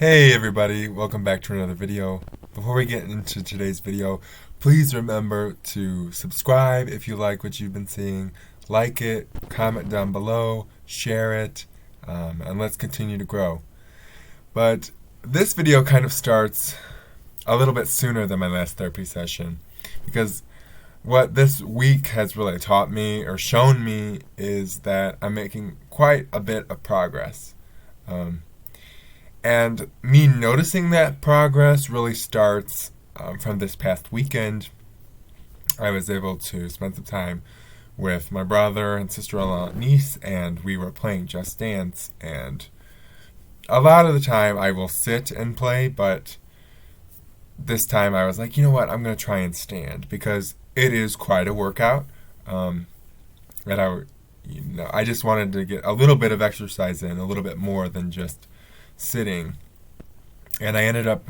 Hey everybody, welcome back to another video. Before we get into today's video, please remember to subscribe if you like what you've been seeing, like it, comment down below, share it, and let's continue to grow. But this video kind of starts a little bit sooner than my last therapy session, because what this week has really taught me or shown me is that I'm making quite a bit of progress. And me noticing that progress really starts from this past weekend. I was able to spend some time with my brother and sister-in-law niece, and we were playing Just Dance. And a lot of the time I will sit and play, but this time I was like, you know what, I'm going to try and stand, because it is quite a workout. And I just wanted to get a little bit of exercise in, a little bit more than just sitting. And I ended up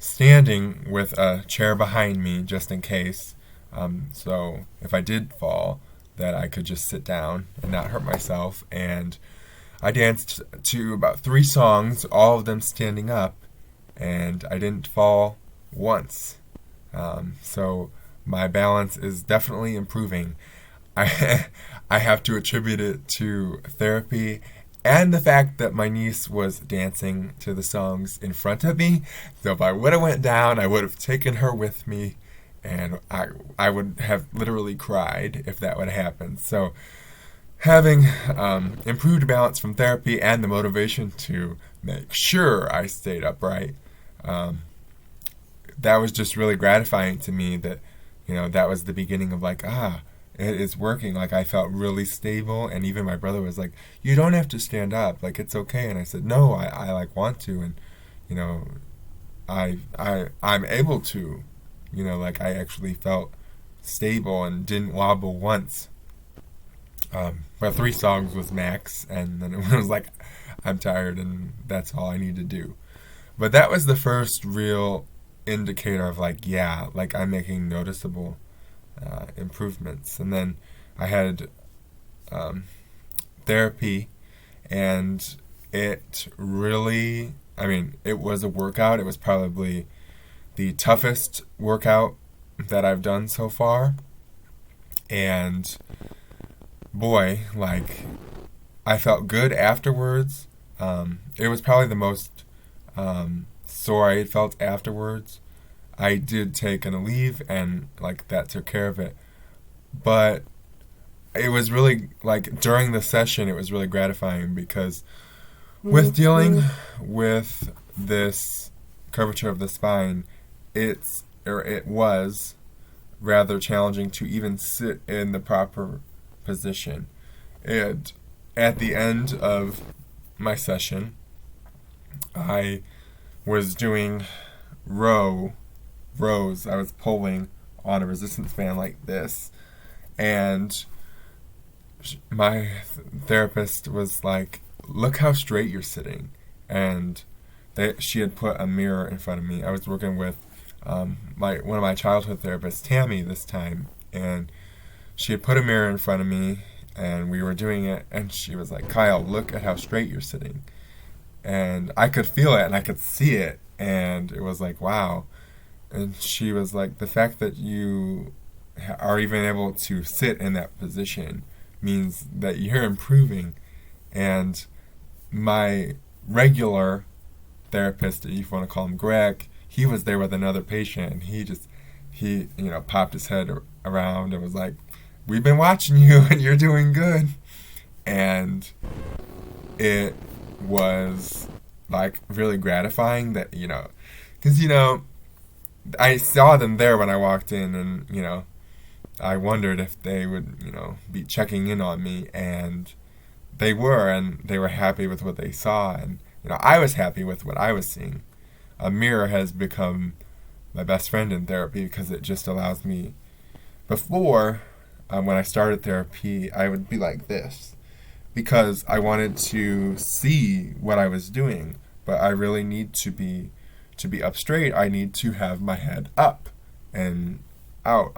standing with a chair behind me just in case, so if I did fall, that I could just sit down and not hurt myself. And I danced to about 3 songs, all of them standing up, and I didn't fall once. So my balance is definitely improving. I have to attribute it to therapy and the fact that my niece was dancing to the songs in front of me. So if I would have went down, I would have taken her with me, and I would have literally cried if that would have happened. So having improved balance from therapy and the motivation to make sure I stayed upright, that was just really gratifying to me. That, that was the beginning of like, it is working. Like, I felt really stable, and even my brother was like, you don't have to stand up, like, it's okay. And I said, no, I like want to, and I'm able to, like, I actually felt stable and didn't wobble once. But 3 songs was max, and then it was like, I'm tired and that's all I need to do. But that was the first real indicator of like, yeah, like, I'm making noticeable improvements. And then I had therapy, and it really, it was a workout. It was probably the toughest workout that I've done so far. And boy, like, I felt good afterwards. It was probably the most sore I had felt afterwards. I did take an Aleve, and like that took care of it. But it was really, like, during the session, it was really gratifying, because with dealing with this curvature of the spine, it was rather challenging to even sit in the proper position. And at the end of my session, I was doing rows. I was pulling on a resistance band like this, and my therapist was like, look how straight you're sitting. And she had put a mirror in front of me. I was working with one of my childhood therapists, Tammy, this time, and she had put a mirror in front of me, and we were doing it, and she was like, Kyle, look at how straight you're sitting. And I could feel it, and I could see it, and it was like, wow. And she was like, the fact that you are even able to sit in that position means that you're improving. And my regular therapist, if you want to call him Greg, he was there with another patient, and he popped his head around and was like, we've been watching you, and you're doing good. And it was like really gratifying that, because, I saw them there when I walked in, and, I wondered if they would, be checking in on me, and they were happy with what they saw, and, I was happy with what I was seeing. A mirror has become my best friend in therapy, because it just allows me, before, when I started therapy, I would be like this, because I wanted to see what I was doing, but I really need to be up straight. I need to have my head up and out,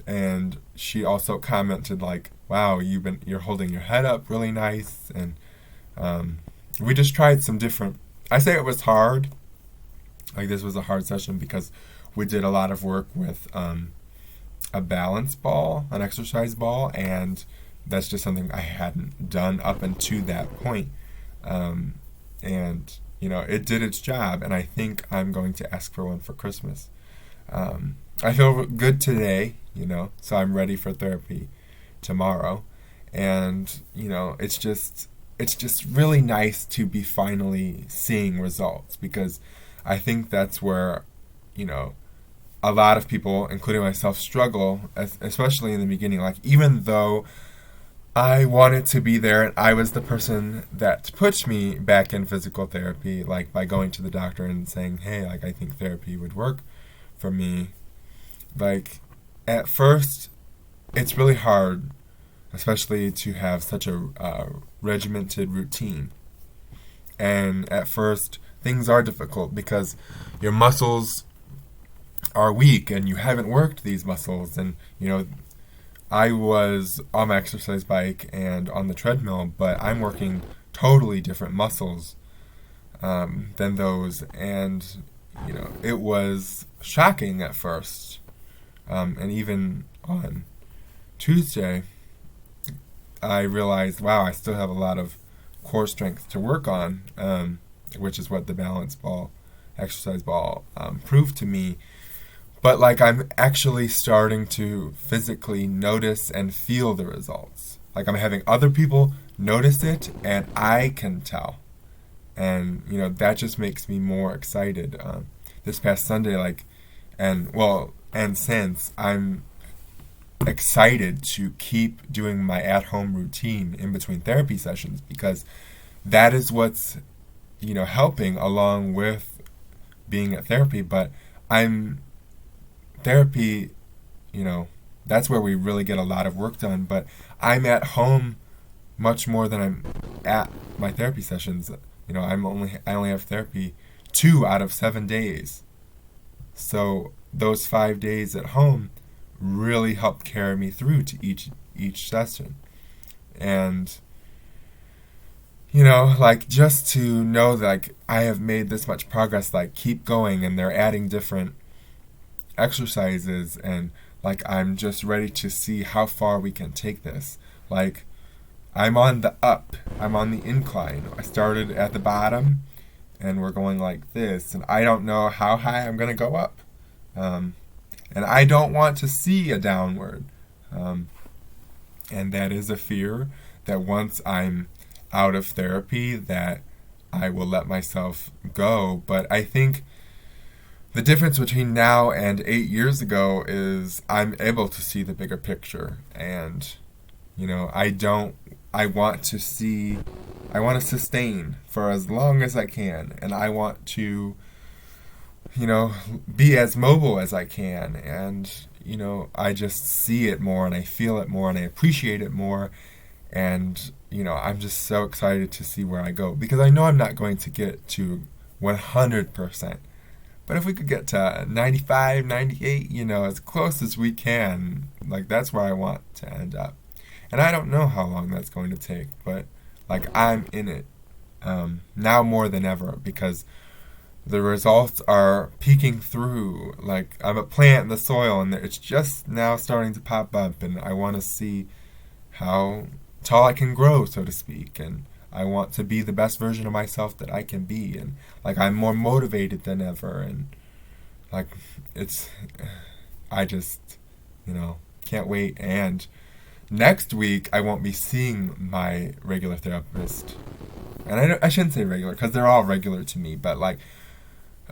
And she also commented like, wow, you're holding your head up really nice. And we just tried some different I say it was hard. Like, this was a hard session because we did a lot of work with a balance ball, an exercise ball, and that's just something I hadn't done up until that point. And, it did its job, and I think I'm going to ask for one for Christmas. I feel good today, so I'm ready for therapy tomorrow. And, it's just really nice to be finally seeing results, because I think that's where, a lot of people, including myself, struggle, especially in the beginning. Like, even though I wanted to be there and I was the person that pushed me back in physical therapy, like by going to the doctor and saying, hey, like, I think therapy would work for me. Like, at first, it's really hard, especially to have such a regimented routine. And at first, things are difficult because your muscles are weak and you haven't worked these muscles. And, I was on my exercise bike and on the treadmill, but I'm working totally different muscles than those. And, it was shocking at first. And even on Tuesday, I realized, wow, I still have a lot of core strength to work on, which is what the balance ball, exercise ball, proved to me. But, like, I'm actually starting to physically notice and feel the results. Like, I'm having other people notice it, and I can tell. And, that just makes me more excited. This past Sunday, and since, I'm excited to keep doing my at-home routine in between therapy sessions, because that is what's, helping along with being at therapy. But therapy, that's where we really get a lot of work done, but I'm at home much more than I'm at my therapy sessions. I only have therapy 2 out of 7 days. So those 5 days at home really helped carry me through to each session. And just to know that, I have made this much progress, keep going, and they're adding different exercises, and I'm just ready to see how far we can take this. I'm on the incline. I started at the bottom and we're going like this, and I don't know how high I'm gonna go up, and I don't want to see a downward, and that is a fear that once I'm out of therapy that I will let myself go. But I think the difference between now and 8 years ago is I'm able to see the bigger picture, and I want to sustain for as long as I can, and I want to be as mobile as I can, and I just see it more and I feel it more and I appreciate it more, and I'm just so excited to see where I go, because I know I'm not going to get to 100%. But if we could get to 95, 98, as close as we can, that's where I want to end up. And I don't know how long that's going to take, but, I'm in it now more than ever, because the results are peeking through. I'm a plant in the soil, and it's just now starting to pop up, and I want to see how tall I can grow, so to speak, and I want to be the best version of myself that I can be, and I'm more motivated than ever, and I just can't wait. And next week I won't be seeing my regular therapist, and I shouldn't say regular because they're all regular to me, but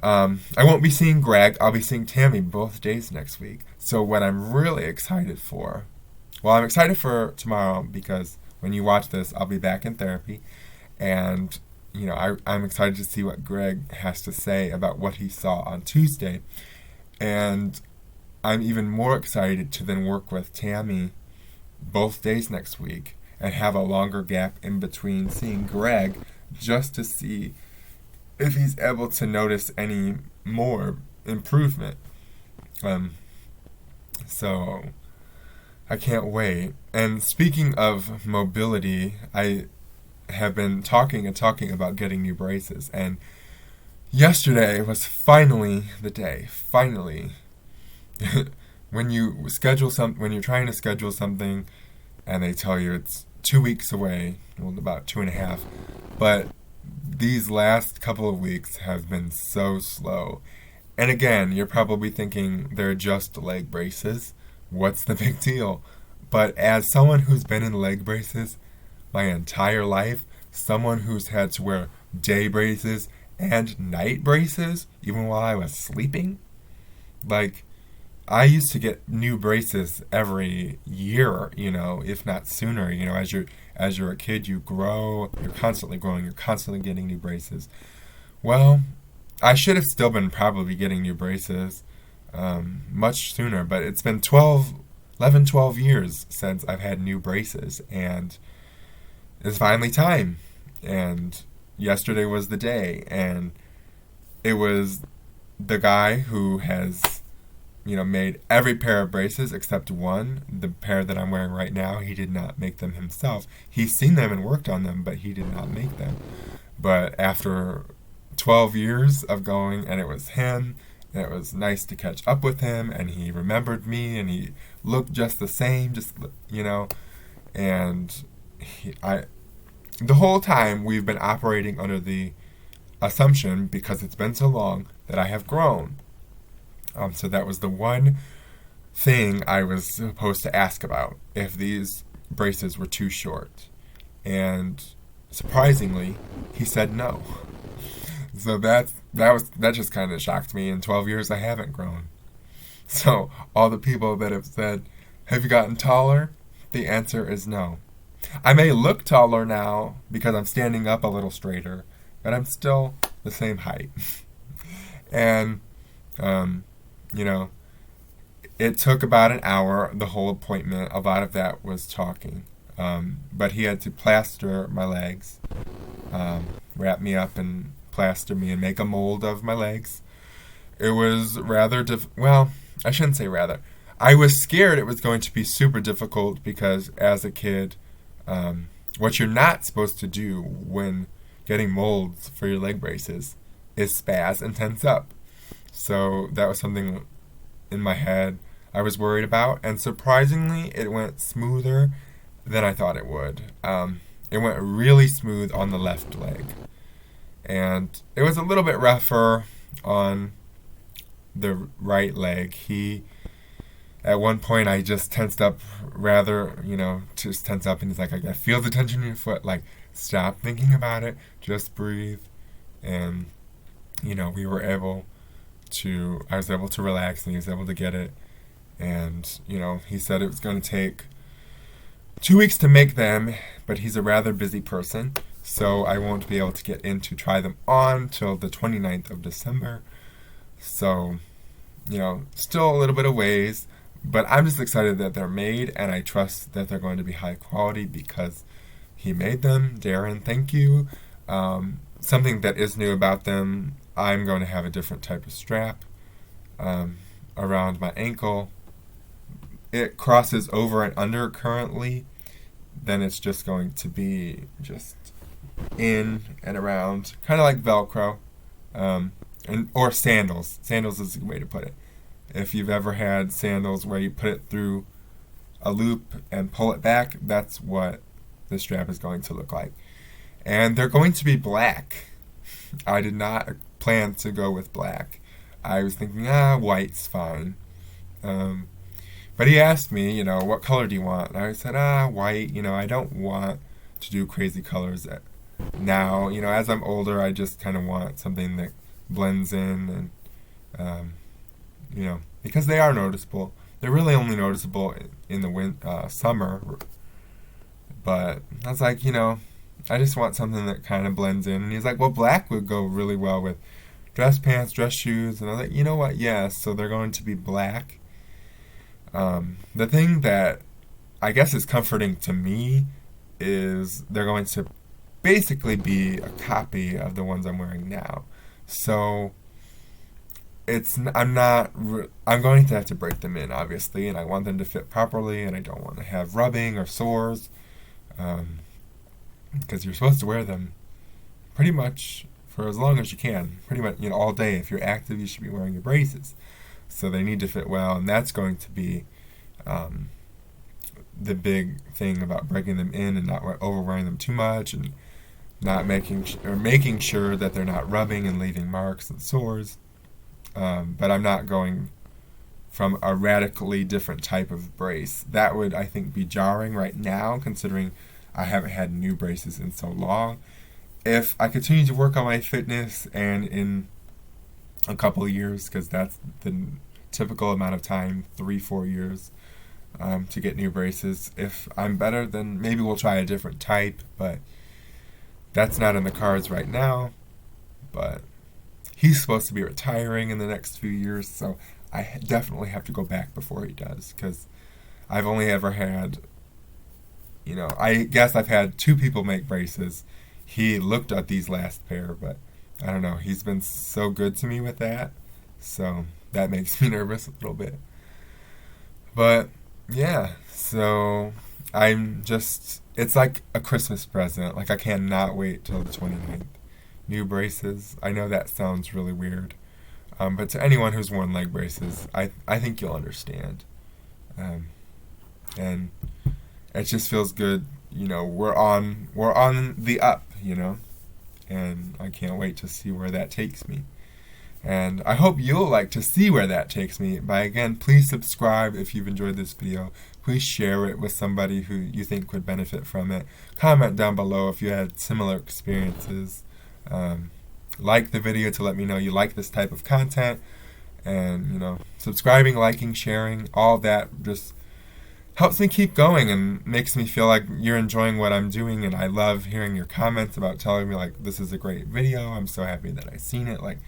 I won't be seeing Greg. I'll be seeing Tammy both days next week. So what I'm really excited for, I'm excited for tomorrow, because when you watch this, I'll be back in therapy, and I'm excited to see what Greg has to say about what he saw on Tuesday, and I'm even more excited to then work with Tammy both days next week and have a longer gap in between seeing Greg, just to see if he's able to notice any more improvement. So I can't wait. And speaking of mobility, I have been talking about getting new braces, and Yesterday was finally the day. Finally. When when you're trying to schedule something and they tell you it's 2 weeks away, well, about 2.5, but these last couple of weeks have been so slow. And again, you're probably thinking they're just leg braces. What's the big deal? But as someone who's been in leg braces my entire life, someone who's had to wear day braces and night braces even while I was sleeping, like, I used to get new braces every year, if not sooner. As you're a kid, you grow, you're constantly growing, you're constantly getting new braces. Well, I should have still been probably getting new braces much sooner, but it's been 12 years since I've had new braces, and it's finally time. And yesterday was the day, and it was the guy who has made every pair of braces except one. The pair that I'm wearing right now, he did not make them himself. He's seen them and worked on them, but he did not make them. But after 12 years of going, and it was him, and it was nice to catch up with him, and he remembered me, and he looked just the same, and the whole time we've been operating under the assumption, because it's been so long, that I have grown. So that was the one thing I was supposed to ask about, if these braces were too short. And surprisingly, he said no. So that just kind of shocked me. In 12 years, I haven't grown. So all the people that have said, "Have you gotten taller?" The answer is no. I may look taller now because I'm standing up a little straighter, but I'm still the same height. And it took about an hour, the whole appointment. A lot of that was talking. But he had to plaster my legs, wrap me up and plaster me and make a mold of my legs. It was rather well, I shouldn't say rather. I was scared it was going to be super difficult because as a kid, what you're not supposed to do when getting molds for your leg braces is spaz and tense up. So that was something in my head I was worried about, and surprisingly, it went smoother than I thought it would. It went really smooth on the left leg, and it was a little bit rougher on the right leg. At one point, I just tensed up just tense up, and he's like, "I feel the tension in your foot, like, stop thinking about it, just breathe," and, I was able to relax, and he was able to get it. And, he said it was going to take 2 weeks to make them, but he's a rather busy person, so I won't be able to get in to try them on till the 29th of December. So, still a little bit of ways, but I'm just excited that they're made, and I trust that they're going to be high quality because he made them. Darren, thank you. Something that is new about them, I'm going to have a different type of strap around my ankle. It crosses over and under currently. Then it's just going to be just in and around, kind of like Velcro, or sandals. Sandals is a way to put it. If you've ever had sandals where you put it through a loop and pull it back, that's what the strap is going to look like. And they're going to be black. I did not plan to go with black. I was thinking, white's fine. But he asked me, what color do you want? And I said, white. I don't want to do crazy colors now. As I'm older, I just kind of want something that blends in, and because they are noticeable. They're really only noticeable in the summer. But I was like, I just want something that kind of blends in. And he's like, well, black would go really well with dress pants, dress shoes. And I was like, you know what? Yes, so they're going to be black. The thing that I guess is comforting to me is they're going to basically be a copy of the ones I'm wearing now. So I'm going to have to break them in, obviously, and I want them to fit properly, and I don't want to have rubbing or sores, because you're supposed to wear them pretty much for as long as you can. Pretty much, all day. If you're active, you should be wearing your braces. So they need to fit well, and that's going to be the big thing about breaking them in and not overwearing them too much, and not making sure that they're not rubbing and leaving marks and sores. But I'm not going from a radically different type of brace. That would, I think, be jarring right now, considering I haven't had new braces in so long. If I continue to work on my fitness, and in a couple of years, because that's the typical amount of time, 3-4 years, to get new braces. If I'm better, then maybe we'll try a different type, but that's not in the cards right now. But he's supposed to be retiring in the next few years, so I definitely have to go back before he does, because I've only ever had, I guess I've had 2 people make braces. He looked at these last pair, but I don't know, he's been so good to me with that, so that makes me nervous a little bit. But yeah, so it's like a Christmas present. Like, I cannot wait till the 29th. New braces. I know that sounds really weird. But to anyone who's worn leg braces, I think you'll understand. And it just feels good. We're on the up, and I can't wait to see where that takes me. And I hope you'll like to see where that takes me. But again, please subscribe if you've enjoyed this video. Please share it with somebody who you think would benefit from it. Comment down below if you had similar experiences. Like the video to let me know you like this type of content. And, subscribing, liking, sharing, all that just helps me keep going and makes me feel like you're enjoying what I'm doing. And I love hearing your comments about telling me, like, this is a great video. I'm so happy that I've seen it. Like,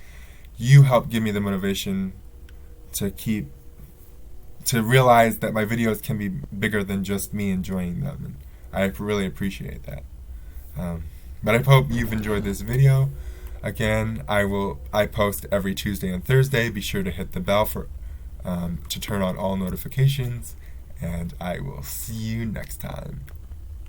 you help give me the motivation to realize that my videos can be bigger than just me enjoying them. And I really appreciate that. But I hope you've enjoyed this video. Again, I post every Tuesday and Thursday. Be sure to hit the bell to turn on all notifications. And I will see you next time.